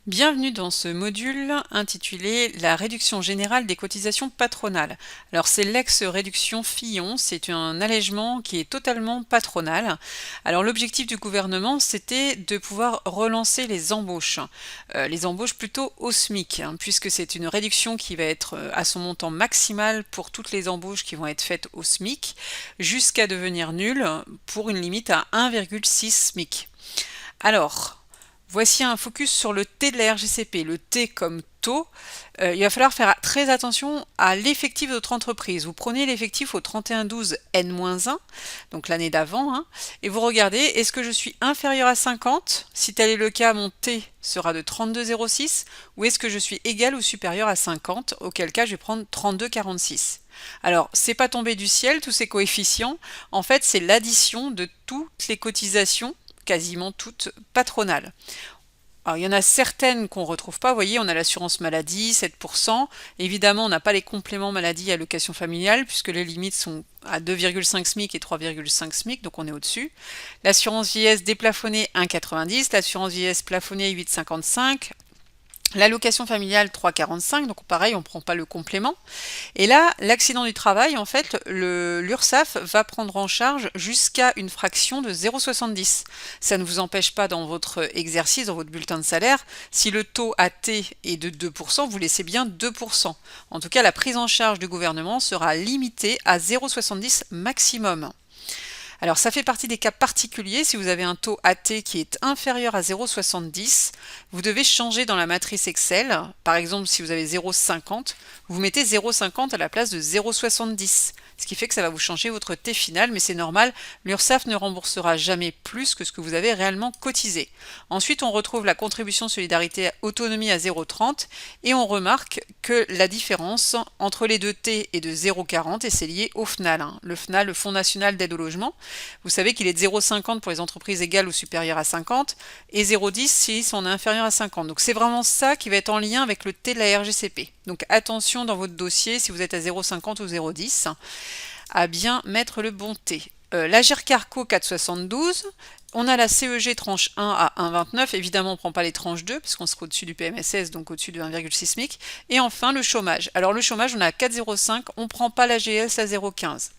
Bienvenue dans ce module intitulé La réduction générale des cotisations patronales. Alors c'est l'ex-réduction Fillon, c'est un allègement qui est totalement patronal. Alors l'objectif du gouvernement c'était de pouvoir relancer les embauches plutôt au SMIC, puisque c'est une réduction qui va être à son montant maximal pour toutes les embauches qui vont être faites au SMIC, jusqu'à devenir nulle pour une limite à 1,6 SMIC. Alors, voici un focus sur le T de la RGCP. Le T comme taux, il va falloir faire très attention à l'effectif de votre entreprise. Vous prenez l'effectif au 31/12 N-1, donc l'année d'avant, et vous regardez, est-ce que je suis inférieur à 50? Si tel est le cas, mon T sera de 32,06, ou est-ce que je suis égal ou supérieur à 50, auquel cas je vais prendre 32,46. Alors, c'est pas tombé du ciel, tous ces coefficients. En fait, c'est l'addition de toutes les cotisations, quasiment toutes patronales. Alors, il y en a certaines qu'on ne retrouve pas. Vous voyez, on a l'assurance maladie, 7%. Évidemment, on n'a pas les compléments maladie et allocation familiale, puisque les limites sont à 2,5 SMIC et 3,5 SMIC, donc on est au-dessus. L'assurance vieillesse déplafonnée 1,90, l'assurance vieillesse plafonnée 8,55. L'allocation familiale 3,45, donc pareil, on ne prend pas le complément. Et là, l'accident du travail, en fait, l'URSSAF va prendre en charge jusqu'à une fraction de 0,70. Ça ne vous empêche pas dans votre exercice, dans votre bulletin de salaire, si le taux AT est de 2%, vous laissez bien 2%. En tout cas, la prise en charge du gouvernement sera limitée à 0,70 maximum. Alors ça fait partie des cas particuliers. Si vous avez un taux AT qui est inférieur à 0,70, vous devez changer dans la matrice Excel. Par exemple, si vous avez 0,50, vous mettez 0,50 à la place de 0,70. Ce qui fait que ça va vous changer votre T final, mais c'est normal, l'URSSAF ne remboursera jamais plus que ce que vous avez réellement cotisé. Ensuite, on retrouve la contribution solidarité autonomie à 0,30 et on remarque que la différence entre les deux T est de 0,40 et c'est lié au FNAL. Le FNAL, le Fonds national d'aide au logement, vous savez qu'il est de 0,50 pour les entreprises égales ou supérieures à 50 et 0,10 si on est inférieur à 50. Donc c'est vraiment ça qui va être en lien avec le T de la RGCP. Donc attention dans votre dossier, si vous êtes à 0,50 ou 0,10, à bien mettre le bon T. L'Agir Carco 4,72, on a la CEG tranche 1 à 1,29, évidemment on ne prend pas les tranches 2 puisqu'on sera au-dessus du PMSS, donc au-dessus de 1,6 SMIC. Et enfin le chômage. Alors le chômage, on a 4,05, on ne prend pas l'AGS à 0,15.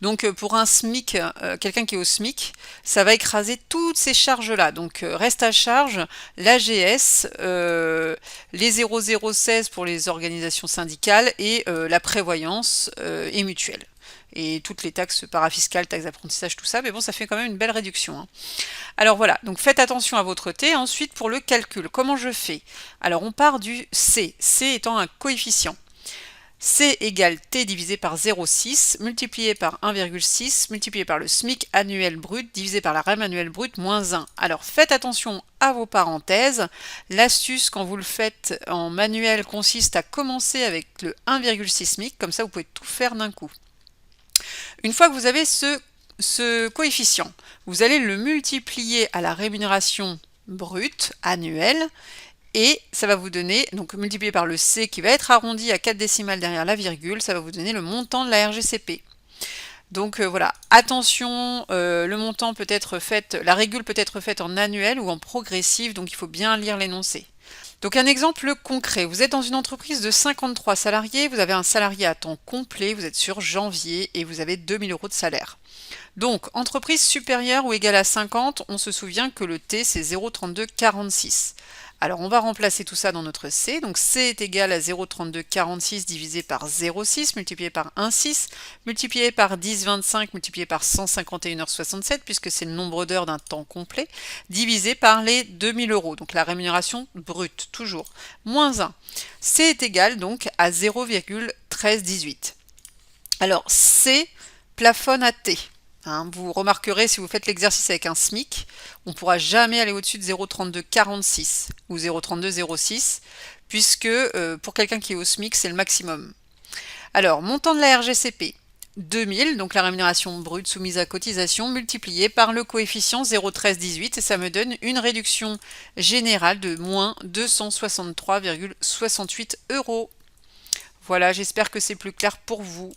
Donc pour un SMIC, quelqu'un qui est au SMIC, ça va écraser toutes ces charges-là. Donc reste à charge l'AGS, les 0,016 pour les organisations syndicales et la prévoyance et mutuelle. Et toutes les taxes parafiscales, taxes d'apprentissage, tout ça, mais bon, ça fait quand même une belle réduction. Alors voilà, donc faites attention à votre T. Ensuite, pour le calcul, comment je fais? Alors on part du C, C étant un coefficient. C égale T divisé par 0,6 multiplié par 1,6 multiplié par le SMIC annuel brut divisé par la REM annuelle brute moins 1. Alors faites attention à vos parenthèses. L'astuce quand vous le faites en manuel consiste à commencer avec le 1,6 SMIC, comme ça vous pouvez tout faire d'un coup. Une fois que vous avez ce coefficient, vous allez le multiplier à la rémunération brute annuelle et ça va vous donner, donc multiplié par le C qui va être arrondi à 4 décimales derrière la virgule, ça va vous donner le montant de la RGCP. Donc voilà, attention, le montant peut être fait, la régule peut être faite en annuel ou en progressif, donc il faut bien lire l'énoncé. Donc un exemple concret, vous êtes dans une entreprise de 53 salariés, vous avez un salarié à temps complet, vous êtes sur janvier et vous avez 2000 € de salaire. Donc entreprise supérieure ou égale à 50, on se souvient que le T c'est 0,3246. Alors on va remplacer tout ça dans notre C, donc C est égal à 0,3246 divisé par 0,6 multiplié par 1,6 multiplié par 10,25 multiplié par 151,67 puisque c'est le nombre d'heures d'un temps complet, divisé par les 2000 €, donc la rémunération brute, toujours, moins 1. C est égal donc à 0,1318. Alors C plafonne à T. Vous remarquerez si vous faites l'exercice avec un SMIC, on ne pourra jamais aller au-dessus de 0,3246 ou 0,3206 puisque pour quelqu'un qui est au SMIC, c'est le maximum. Alors, montant de la RGCP, 2000, donc la rémunération brute soumise à cotisation, multiplié par le coefficient 0,1318 et ça me donne une réduction générale de moins 263,68 €. Voilà, j'espère que c'est plus clair pour vous.